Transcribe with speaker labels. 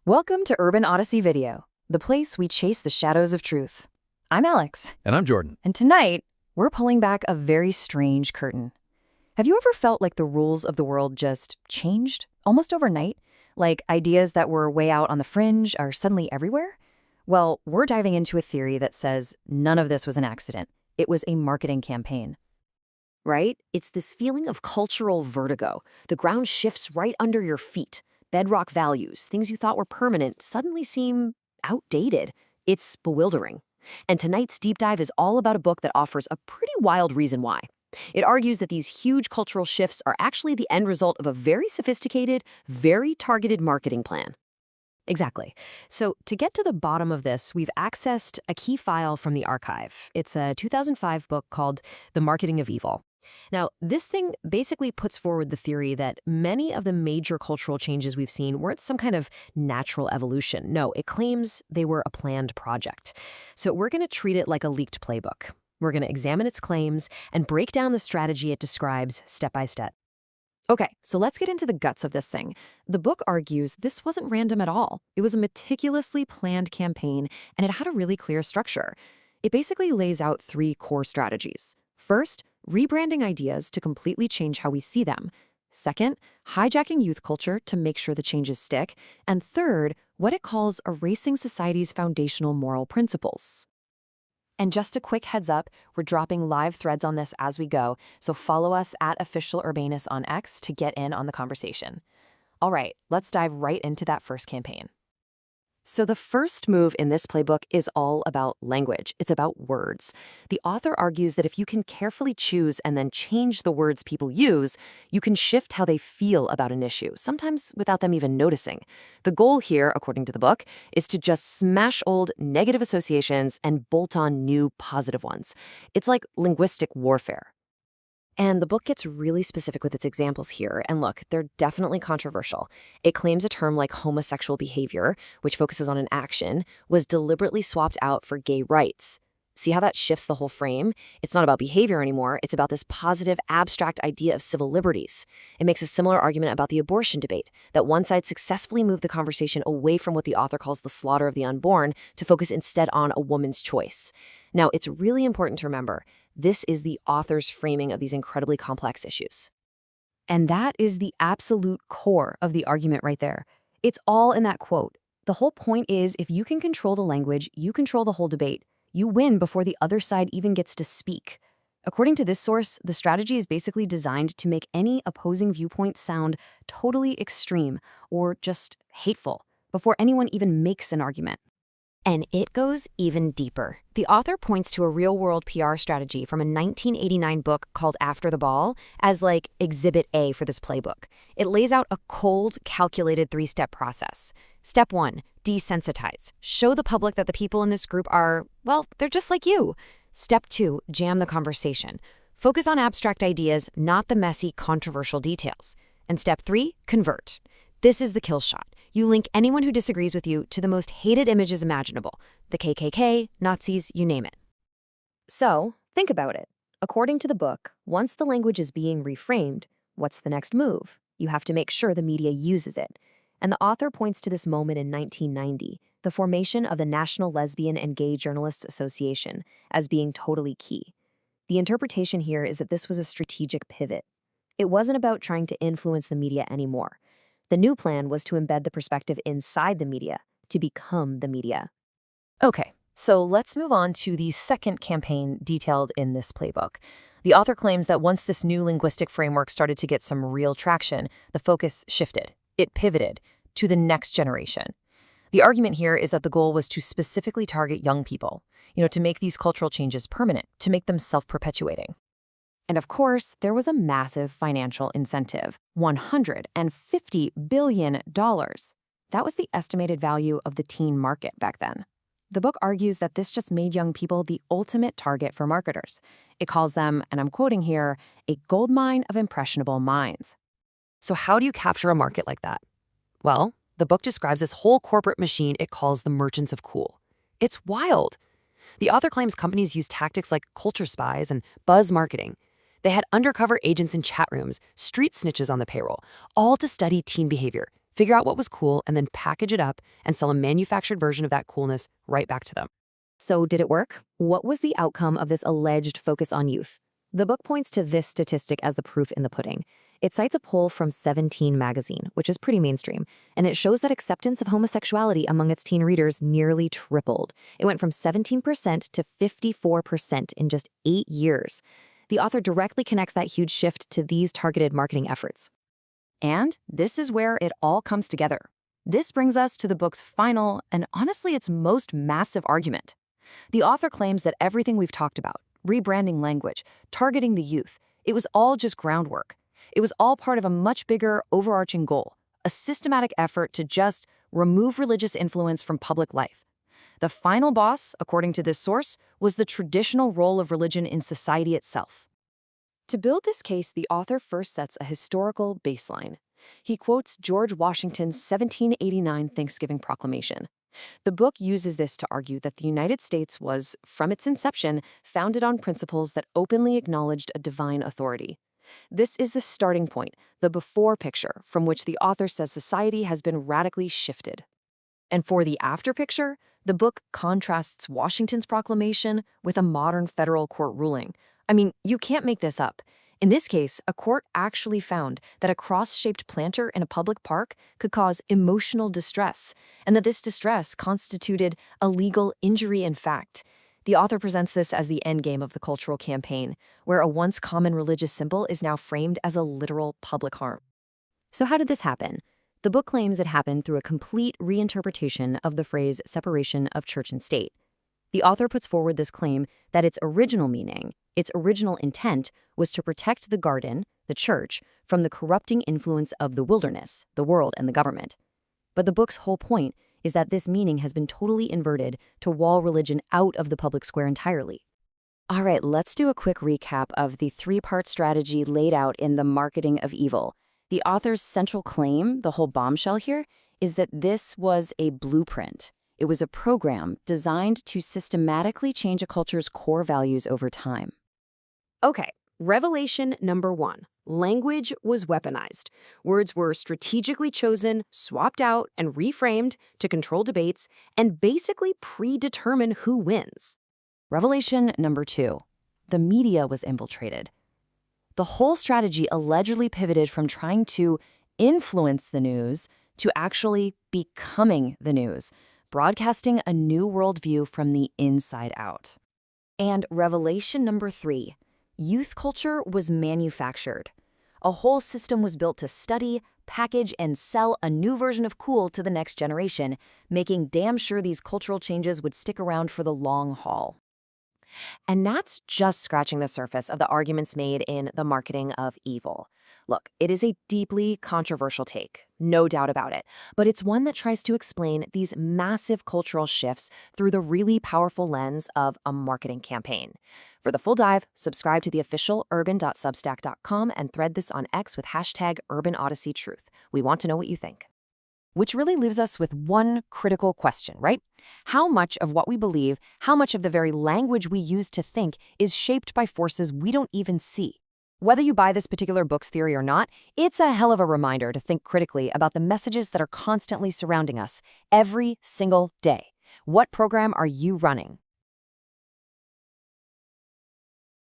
Speaker 1: Welcome to Urban Odyssey Video, the place we chase the shadows of truth. I'm Alex.
Speaker 2: And I'm Jordan.
Speaker 1: And tonight, we're pulling back a very strange curtain. Have you ever felt like the rules of the world just changed, almost overnight? Like ideas that were way out on the fringe are suddenly everywhere? Well, we're diving into a theory that says none of this was an accident. It was a marketing campaign.
Speaker 3: Right? It's this feeling of cultural vertigo. The ground shifts right under your feet. Bedrock values, things you thought were permanent, suddenly seem outdated. It's bewildering. And tonight's deep dive is all about a book that offers a pretty wild reason why. It argues that these huge cultural shifts are actually the end result of a very sophisticated, very targeted marketing plan.
Speaker 1: Exactly. So to get to the bottom of this, we've accessed a key file from the archive. It's a 2005 book called The Marketing of Evil. Now, this thing basically puts forward the theory that many of the major cultural changes we've seen weren't some kind of natural evolution. No, it claims they were a planned project. So we're going to treat it like a leaked playbook. We're going to examine its claims and break down the strategy it describes step by step. Okay, so let's get into the guts of this thing. The book argues this wasn't random at all. It was a meticulously planned campaign, and it had a really clear structure. It basically lays out three core strategies. First, rebranding ideas to completely change how we see them. Second, hijacking youth culture to make sure the changes stick. And third, what it calls erasing society's foundational moral principles. And just a quick heads up, we're dropping live threads on this as we go, so follow us at @officialurbanus on X to get in on the conversation. All right, let's dive right into that first campaign. So the first move in this playbook is all about language. It's about words. The author argues that if you can carefully choose and then change the words people use, you can shift how they feel about an issue, sometimes without them even noticing. The goal here, according to the book, is to just smash old negative associations and bolt on new positive ones. It's like linguistic warfare. And the book gets really specific with its examples here. And look, they're definitely controversial. It claims a term like homosexual behavior, which focuses on an action, was deliberately swapped out for gay rights. See how that shifts the whole frame? It's not about behavior anymore. It's about this positive, abstract idea of civil liberties. It makes a similar argument about the abortion debate, that one side successfully moved the conversation away from what the author calls the slaughter of the unborn to focus instead on a woman's choice. Now, it's really important to remember, this is the author's framing of these incredibly complex issues. And that is the absolute core of the argument right there. It's all in that quote. The whole point is, if you can control the language, you control the whole debate. You win before the other side even gets to speak. According to this source, the strategy is basically designed to make any opposing viewpoint sound totally extreme or just hateful before anyone even makes an argument. And it goes even deeper. The author points to a real-world PR strategy from a 1989 book called After the Ball as like Exhibit A for this playbook. It lays out a cold, calculated three-step process. Step 1, desensitize. Show the public that the people in this group are, well, they're just like you. Step 2, jam the conversation. Focus on abstract ideas, not the messy, controversial details. And Step 3, convert. This is the kill shot. You link anyone who disagrees with you to the most hated images imaginable. The KKK, Nazis, you name it. So, think about it. According to the book, once the language is being reframed, what's the next move? You have to make sure the media uses it. And the author points to this moment in 1990, the formation of the National Lesbian and Gay Journalists Association, as being totally key. The interpretation here is that this was a strategic pivot. It wasn't about trying to influence the media anymore. The new plan was to embed the perspective inside the media, to become the media. Okay, so let's move on to the second campaign detailed in this playbook. The author claims that once this new linguistic framework started to get some real traction, the focus shifted. It pivoted to the next generation. The argument here is that the goal was to specifically target young people, to make these cultural changes permanent, to make them self-perpetuating. And of course, there was a massive financial incentive, $150 billion. That was the estimated value of the teen market back then. The book argues that this just made young people the ultimate target for marketers. It calls them, and I'm quoting here, a goldmine of impressionable minds. So how do you capture a market like that? Well, the book describes this whole corporate machine it calls the merchants of cool. It's wild. The author claims companies use tactics like culture spies and buzz marketing. They had undercover agents in chat rooms, street snitches on the payroll, all to study teen behavior, figure out what was cool, and then package it up and sell a manufactured version of that coolness right back to them.
Speaker 3: So did it work? What was the outcome of this alleged focus on youth? The book points to this statistic as the proof in the pudding. It cites a poll from 17 magazine, which is pretty mainstream, and it shows that acceptance of homosexuality among its teen readers nearly tripled. It went from 17% to 54% in just 8 years. The author directly connects that huge shift to these targeted marketing efforts.
Speaker 1: And this is where it all comes together. This brings us to the book's final, and honestly its most massive argument. The author claims that everything we've talked about, rebranding language, targeting the youth, it was all just groundwork. It was all part of a much bigger, overarching goal, a systematic effort to just remove religious influence from public life. The final boss, according to this source, was the traditional role of religion in society itself. To build this case, the author first sets a historical baseline. He quotes George Washington's 1789 Thanksgiving Proclamation. The book uses this to argue that the United States was, from its inception, founded on principles that openly acknowledged a divine authority. This is the starting point, the before picture, from which the author says society has been radically shifted. And for the after picture, the book contrasts Washington's proclamation with a modern federal court ruling. I mean, you can't make this up. In this case, a court actually found that a cross-shaped planter in a public park could cause emotional distress, and that this distress constituted a legal injury in fact. The author presents this as the endgame of the cultural campaign, where a once common religious symbol is now framed as a literal public harm. So how did this happen? The book claims it happened through a complete reinterpretation of the phrase separation of church and state. The author puts forward this claim that its original meaning, its original intent, was to protect the garden, the church, from the corrupting influence of the wilderness, the world, and the government. But the book's whole point is that this meaning has been totally inverted to wall religion out of the public square entirely. All right, let's do a quick recap of the three-part strategy laid out in The Marketing of Evil. The author's central claim, the whole bombshell here, is that this was a blueprint. It was a program designed to systematically change a culture's core values over time. Okay, revelation number 1. Language was weaponized. Words were strategically chosen, swapped out, and reframed to control debates and basically predetermine who wins. Revelation number 2. The media was infiltrated. The whole strategy allegedly pivoted from trying to influence the news to actually becoming the news, broadcasting a new worldview from the inside out. And revelation number 3. Youth culture was manufactured. A whole system was built to study, package, and sell a new version of cool to the next generation, making damn sure these cultural changes would stick around for the long haul. And that's just scratching the surface of the arguments made in The Marketing of Evil. Look, it is a deeply controversial take, no doubt about it, but it's one that tries to explain these massive cultural shifts through the really powerful lens of a marketing campaign. For the full dive, subscribe to the official urban.substack.com and thread this on X with hashtag UrbanOdysseyTruth. We want to know what you think. Which really leaves us with one critical question, right? How much of what we believe, how much of the very language we use to think is shaped by forces we don't even see? Whether you buy this particular book's theory or not, it's a hell of a reminder to think critically about the messages that are constantly surrounding us every single day. What program are you running?